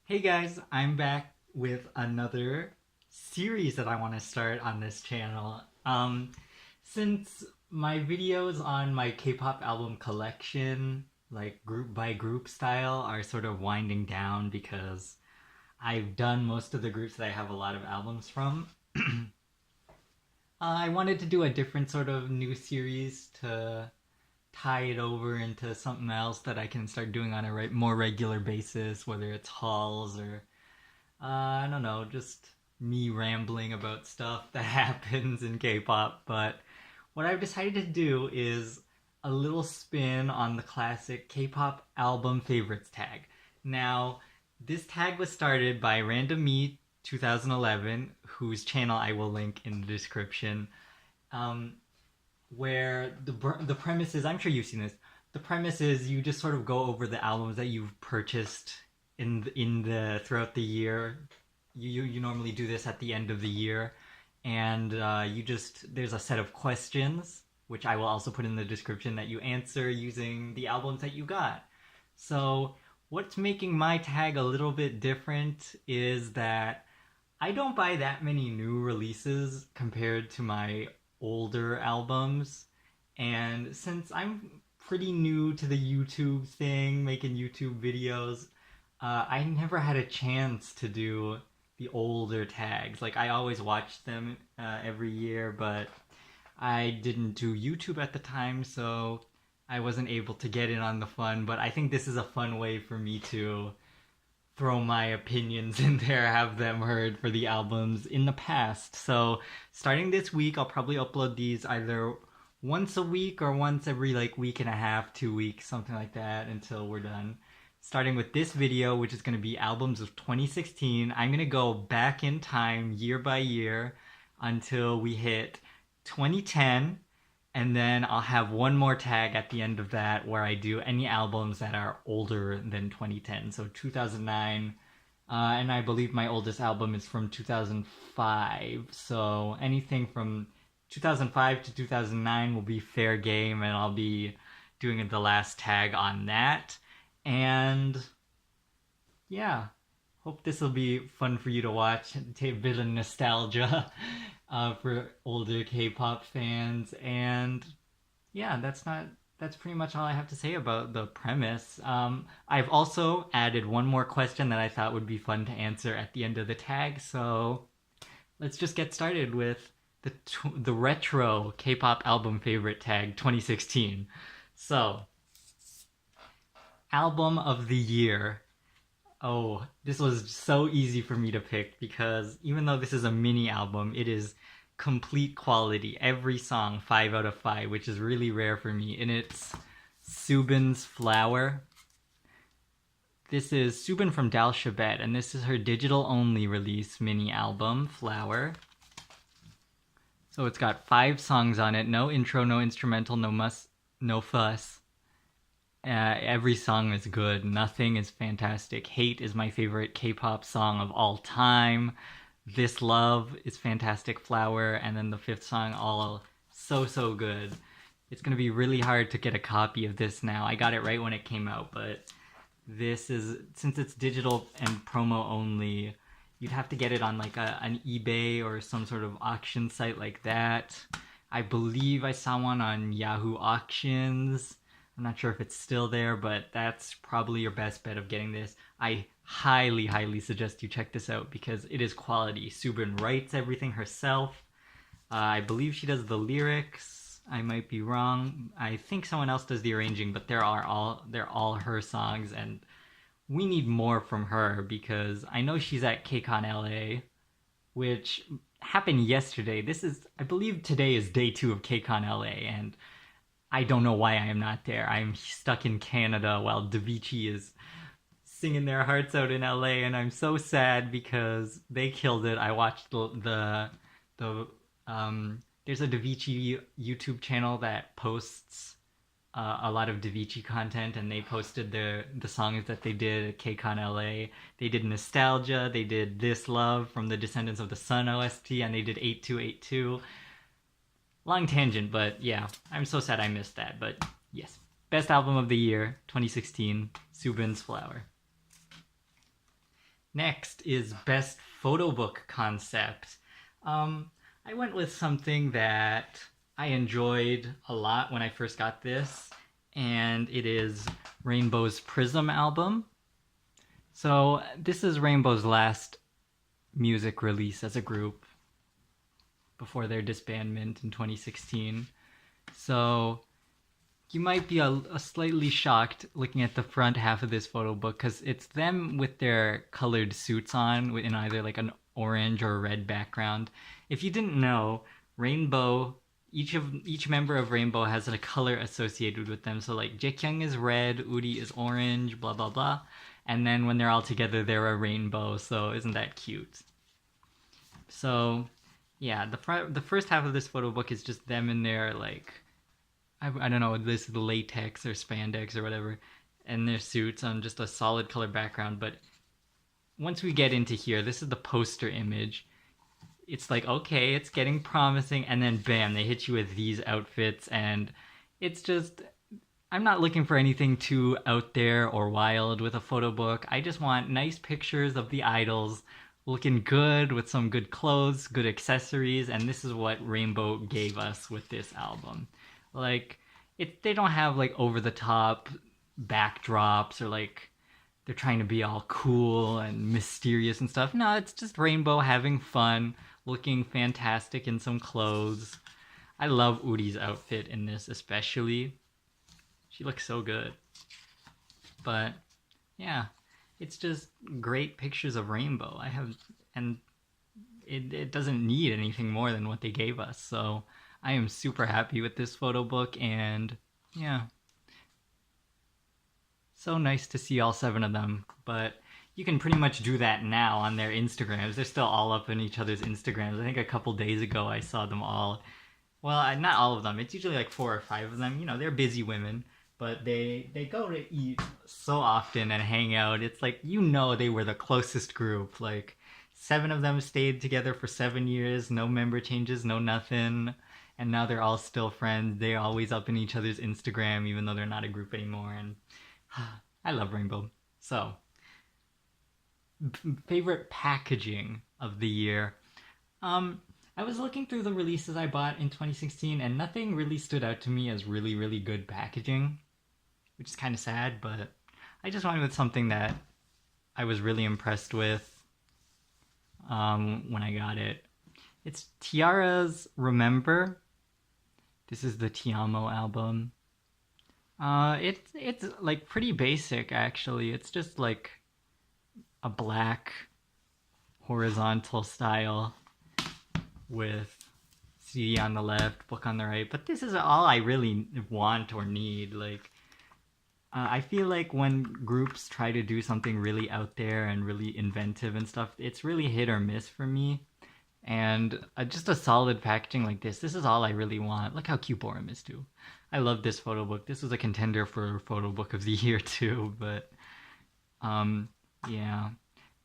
Hey guys, I'm back with another series that I want to start on this channel. Since my videos on my K-pop album collection, like group by group style, are sort of winding down because I've done most of the groups that I have a lot of albums from, I wanted to do a different sort of new series to tie it over into something else that I can start doing on a more regular basis, whether it's hauls or I don't know, just me rambling about stuff that happens in K-pop. But what I've decided to do is a little spin on the classic K-pop album favorites tag. Now, this tag was started by Random Me 2011, whose channel I will link in the description. Um, where the premise is, I'm sure you've seen this. The premise is you just sort of go over the albums that you've purchased in the throughout the year. You normally do this at the end of the year, and you just there's a set of questions which I will also put in the description that you answer using the albums that you got. So what's making my tag a little bit different is that I don't buy that many new releases compared to my older albums. And since I'm pretty new to the YouTube thing, making YouTube videos, I never had a chance to do the older tags. Like, I always watched them every year, but I didn't do YouTube at the time, so I wasn't able to get in on the fun. But I think this is a fun way for me to throw my opinions in there, have them heard for the albums in the past. So starting this week, I'll probably upload these either once a week or once every like week and a half, 2 weeks, something like that until we're done. Starting with this video, which is going to be albums of 2016, I'm going to go back in time year by year until we hit 2010, and then I'll have one more tag at the end of that where I do any albums that are older than 2010. So 2009, and I believe my oldest album is from 2005. So anything from 2005 to 2009 will be fair game, and I'll be doing the last tag on that. And yeah, hope this will be fun for you to watch. A bit of nostalgia for older K-pop fans. And yeah, that's pretty much all I have to say about the premise. I've also added one more question that I thought would be fun to answer at the end of the tag. So let's just get started with the retro K-pop album favorite tag 2016. So, album of the year. Oh, this was so easy for me to pick because even though this is a mini album, it is complete quality. Every song 5 out of 5, which is really rare for me. And it's Subin's Flower. This is Subin from Dal Shabet, and this is her digital only release mini album, Flower. So it's got 5 songs on it, no intro, no instrumental, no fuss. Every song is good. Nothing is fantastic. Hate is my favorite K-pop song of all time. This Love is fantastic. Flower, and then the 5th song, all so good. It's gonna be really hard to get a copy of this now. I got it right when it came out, but this is, since it's digital and promo only, you'd have to get it on like an eBay or some sort of auction site like that. I believe I saw one on Yahoo Auctions. I'm not sure if it's still there, but that's probably your best bet of getting this. I highly suggest you check this out because it is quality. Subin writes everything herself. I believe she does the lyrics. I might be wrong. I think someone else does the arranging, but they're all her songs, and we need more from her because I know she's at KCON LA, which happened yesterday. I believe today is day 2 of KCON LA, and I don't know why I am not there. I'm stuck in Canada while Davichi is singing their hearts out in LA, and I'm so sad because they killed it. I watched the there's a Davichi YouTube channel that posts a lot of Davichi content, and they posted the songs that they did at KCON LA. They did Nostalgia, they did This Love from the Descendants of the Sun OST, and they did 8282. Long tangent, but yeah, I'm so sad I missed that. But yes, best album of the year, 2016, Subin's Flower. Next is best photo book concept. I went with something that I enjoyed a lot when I first got this, and it is Rainbow's Prism album. So this is Rainbow's last music release as a group before their disbandment in 2016. So you might be a slightly shocked looking at the front half of this photo book because it's them with their colored suits on in either like an orange or red background. If you didn't know, Rainbow, each member of Rainbow has a color associated with them. So like Jaekyung is red, Uri is orange, blah blah blah. And then when they're all together, they're a rainbow. So isn't that cute? So yeah, the first half of this photo book is just them in their like I don't know, this is latex or spandex or whatever, and their suits on just a solid color background. But once we get into here, this is the poster image. It's like, okay, it's getting promising, and then bam, they hit you with these outfits, and it's just, I'm not looking for anything too out there or wild with a photo book. I just want nice pictures of the idols looking good with some good clothes, good accessories, and this is what Rainbow gave us with this album. Like, they don't have like over the top backdrops or like they're trying to be all cool and mysterious and stuff. No, it's just Rainbow having fun, looking fantastic in some clothes. I love Uri's outfit in this especially. She looks so good. But yeah, it's just great pictures of Rainbow. And it doesn't need anything more than what they gave us. So I am super happy with this photo book, and yeah. So nice to see all 7 of them, but you can pretty much do that now on their Instagrams. They're still all up in each other's Instagrams. I think a couple days ago I saw them all. Well, not all of them. It's usually like 4 or 5 of them. You know, they're busy women, but they go to eat so often and hang out. It's like, you know, they were the closest group. Like 7 of them stayed together for 7 years, no member changes, no nothing. And now they're all still friends. They're always up in each other's Instagram, even though they're not a group anymore. And I love Rainbow. So, favorite packaging of the year. I was looking through the releases I bought in 2016, and nothing really stood out to me as really, really good packaging, which is kind of sad, but I just went with something that I was really impressed with when I got it. It's Tiara's Remember. This is the Ti Amo album. It's like pretty basic actually. It's just like a black horizontal style with CD on the left, book on the right. But this is all I really want or need. Like, I feel like when groups try to do something really out there and really inventive and stuff, it's really hit or miss for me. And just a solid packaging like this is all I really want. Look how cute Borum is too. I love this photo book. This was a contender for photo book of the year too, but yeah.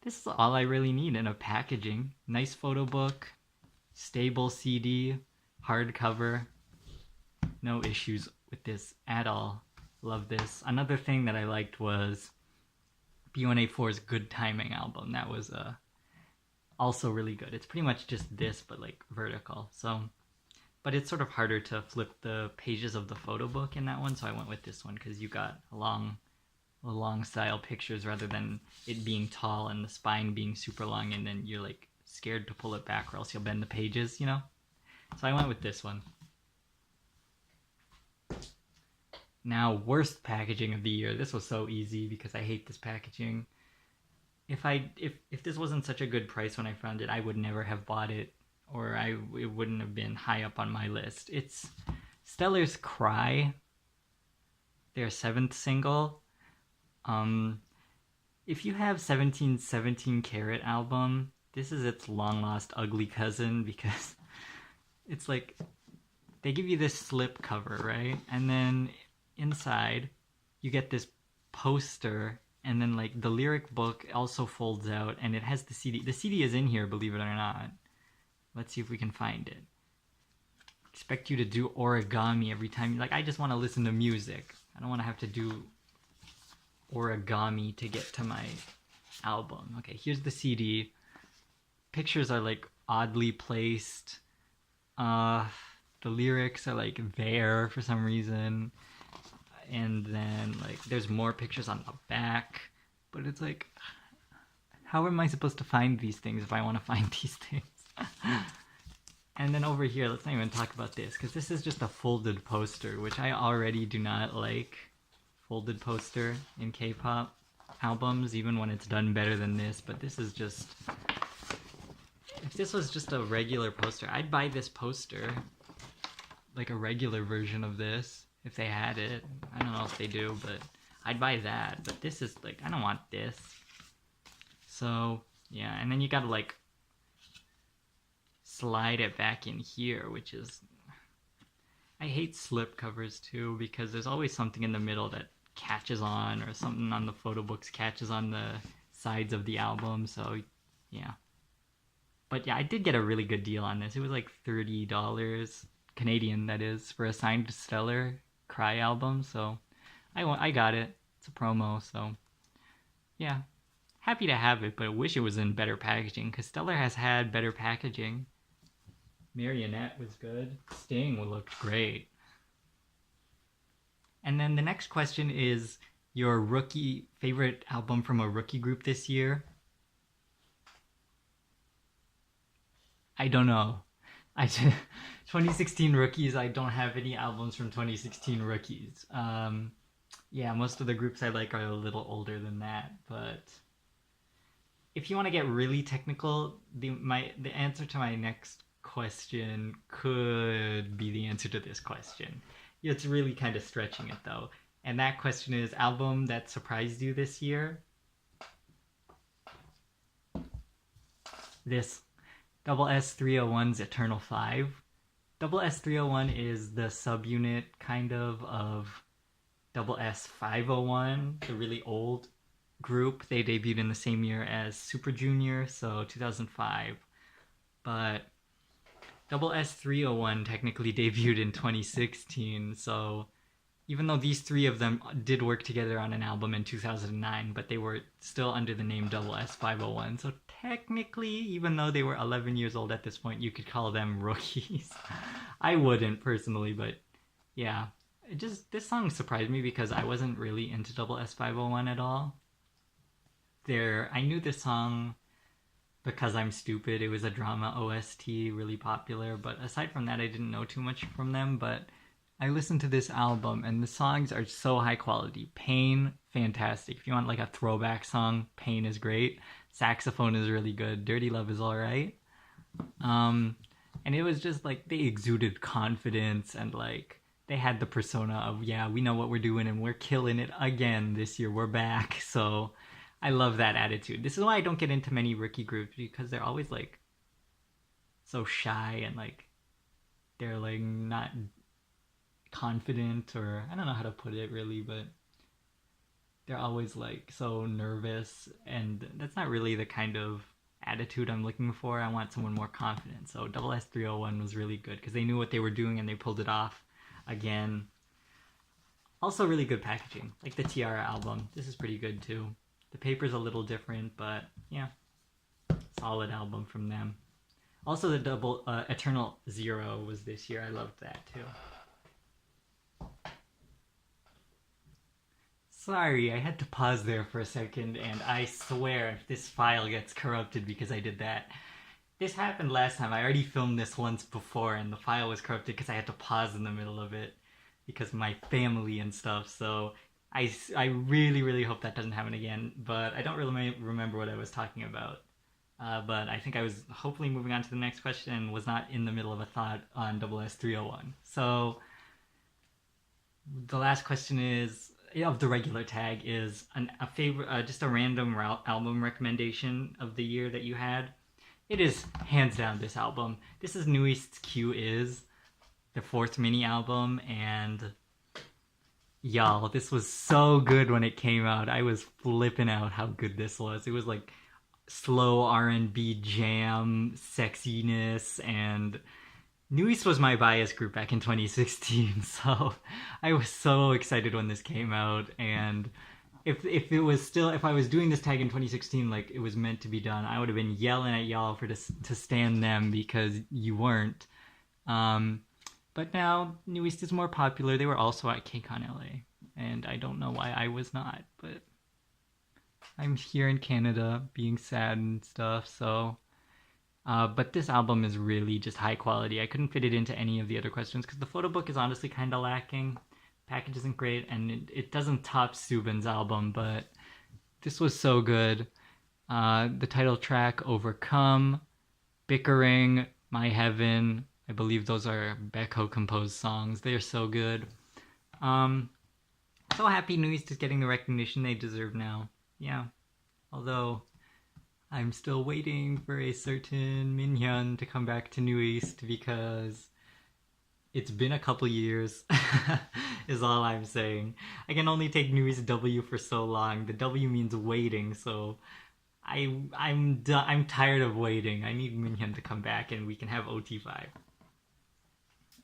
This is all I really need in a packaging. Nice photo book, stable CD, hardcover. No issues with this at all. Love this. Another thing that I liked was B1A4's Good Timing album. That was also really good. It's pretty much just this, but like vertical. So, but it's sort of harder to flip the pages of the photo book in that one. So I went with this one because you got long style pictures rather than it being tall and the spine being super long, and then you're like scared to pull it back or else you'll bend the pages, you know? So I went with this one. Now, worst packaging of the year. This was so easy because I hate this packaging. If this wasn't such a good price when I found it, I would never have bought it, or it wouldn't have been high up on my list. It's Stellar's Cry, their 7th single. If you have 17 Carat album, this is its long lost ugly cousin, because it's like they give you this slip cover, right? And then inside you get this poster, and then like the lyric book also folds out, and it has the CD. The CD is in here, believe it or not. Let's see if we can find it. Expect you to do origami every time. Like, I just want to listen to music. I don't want to have to do origami to get to my album. Okay, here's the CD. Pictures are like oddly placed. Uh, the lyrics are like there for some reason, and then like there's more pictures on the back, but it's like, how am I supposed to find these things if I want to find these things? And then over here, let's not even talk about this, because this is just a folded poster, which I already do not like. Folded poster in K-pop albums, even when it's done better than this, but this is just... If this was just a regular poster, I'd buy this poster. Like a regular version of this, if they had it. I don't know if they do, but I'd buy that. But this is like, I don't want this. So, yeah, and then you gotta like slide it back in here, which is... I hate slip covers too, because there's always something in the middle that catches on, or something on the photo books catches on the sides of the album, so yeah. But yeah, I did get a really good deal on this. It was like $30, Canadian that is, for a signed Stellar Cry album, so I got it. It's a promo, so yeah. Happy to have it, but I wish it was in better packaging, because Stellar has had better packaging. Marionette was good. Sting looked great. And then the next question is your favorite album from a rookie group this year. I don't know. 2016 rookies, I don't have any albums from 2016 rookies. Yeah, most of the groups I like are a little older than that, but if you want to get really technical, the answer to my next question could be the answer to this question. It's really kind of stretching it though. And that question is, album that surprised you this year? This Double S301's Eternal 5. Double S301 is the subunit kind of Double S501, the really old group. They debuted in the same year as Super Junior, so 2005. But Double S301 technically debuted in 2016, so even though these three of them did work together on an album in 2009, but they were still under the name Double S501, so technically, even though they were 11 years old at this point, you could call them rookies. I wouldn't, personally, but yeah. This song surprised me because I wasn't really into Double S501 at all. I knew this song because I'm stupid. It was a drama OST, really popular, but aside from that, I didn't know too much from them. But I listened to this album, and the songs are so high quality. Pain, fantastic. If you want like a throwback song, Pain is great. Saxophone is really good. Dirty Love is alright. And it was just like, they exuded confidence, and like they had the persona of, yeah, we know what we're doing and we're killing it again this year. We're back. So I love that attitude. This is why I don't get into many rookie groups, because they're always like so shy, and like they're like not confident, or I don't know how to put it really, but they're always like so nervous, and that's not really the kind of attitude I'm looking for. I want someone more confident. So Double S301 was really good because they knew what they were doing and they pulled it off again. Also really good packaging, like the Tiara album. This is pretty good too. The paper's a little different, but yeah, solid album from them. Also the Eternal Zero was this year. I loved that too. Sorry, I had to pause there for a second, and I swear if this file gets corrupted because I did that. This happened last time. I already filmed this once before, and the file was corrupted because I had to pause in the middle of it because of my family and stuff, so I really, really hope that doesn't happen again, but I don't really remember what I was talking about. But I think I was hopefully moving on to the next question and was not in the middle of a thought on Double S301. So the last question is, of the regular tag, is a favorite, just a random album recommendation of the year that you had. It is hands down this album. This is New East's Q Is, the 4th mini album, and y'all, this was so good when it came out. I was flipping out how good this was. It was like slow R&B jam, sexiness, and New East was my bias group back in 2016, so I was so excited when this came out, and if it was still, if I was doing this tag in 2016 like it was meant to be done, I would have been yelling at y'all for to stand them because you weren't. Um, but now New East is more popular. They were also at KCON LA, and I don't know why I was not, but I'm here in Canada being sad and stuff. So, but this album is really just high quality. I couldn't fit it into any of the other questions because the photo book is honestly kind of lacking. Package isn't great, and it doesn't top Subin's album, but this was so good. The title track, Overcome, Bickering, My Heaven, I believe those are Beko composed songs. They are so good. Um, so happy New East is getting the recognition they deserve now. Yeah. Although I'm still waiting for a certain Minhyun to come back to New East because it's been a couple years, is all I'm saying. I can only take New East W for so long. The W means waiting, so I'm tired of waiting. I need Minhyun to come back and we can have OT5.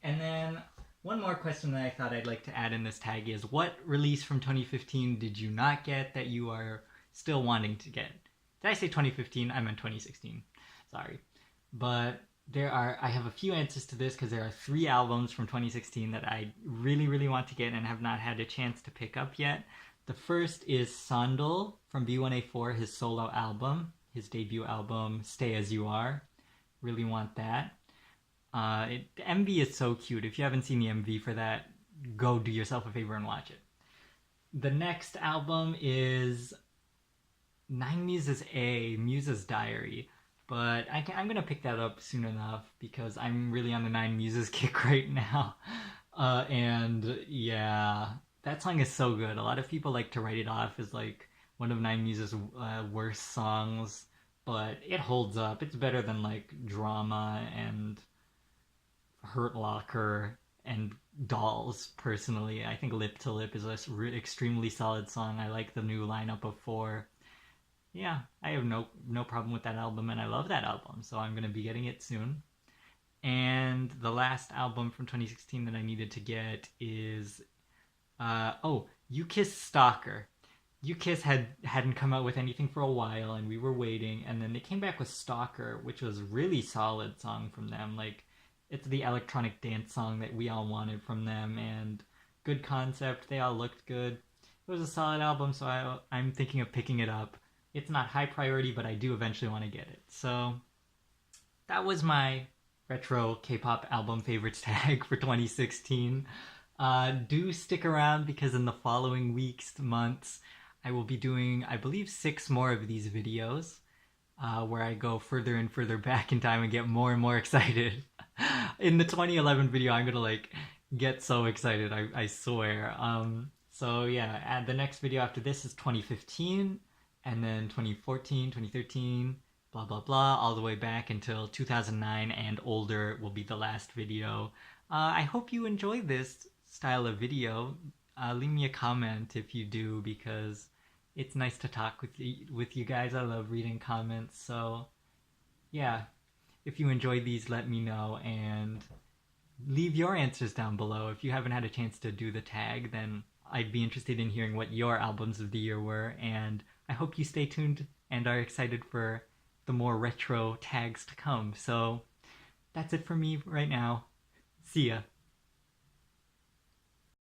And then one more question that I thought I'd like to add in this tag is, what release from 2015 did you not get that you are still wanting to get? Did I say 2015? I meant 2016. Sorry. But I have a few answers to this because there are 3 albums from 2016 that I really, really want to get and have not had a chance to pick up yet. The first is Sandal from B1A4, his solo album, his debut album, Stay As You Are. Really want that. The MV is so cute. If you haven't seen the MV for that, go do yourself a favor and watch it. The next album is Nine Muses A, Muses Diary. But I'm going to pick that up soon enough because I'm really on the Nine Muses kick right now. And yeah, that song is so good. A lot of people like to write it off as like one of Nine Muses' worst songs, but it holds up. It's better than like Drama and Hurt Locker and Dolls, personally. I think Lip to Lip is an extremely solid song. I like the new lineup of 4. Yeah, I have no problem with that album, and I love that album, so I'm going to be getting it soon. And the last album from 2016 that I needed to get is You Kiss Stalker. You Kiss hadn't come out with anything for a while, and we were waiting, and then they came back with Stalker, which was a really solid song from them. Like, it's the electronic dance song that we all wanted from them, and good concept. They all looked good. It was a solid album, so I'm thinking of picking it up. It's not high priority, but I do eventually want to get it. So that was my retro K-pop album favorites tag for 2016. Do stick around because in the following weeks, months, I will be doing, I believe, 6 more of these videos where I go further and further back in time and get more and more excited. In the 2011 video, I'm gonna like get so excited, I swear. So yeah, and the next video after this is 2015, and then 2014, 2013, blah blah blah, all the way back until 2009 and older will be the last video. I hope you enjoy this style of video. Leave me a comment if you do, because it's nice to talk with you guys. I love reading comments. So yeah, if you enjoyed these, let me know, and leave your answers down below. If you haven't had a chance to do the tag, then I'd be interested in hearing what your albums of the year were, and I hope you stay tuned and are excited for the more retro tags to come. So that's it for me right now. See ya.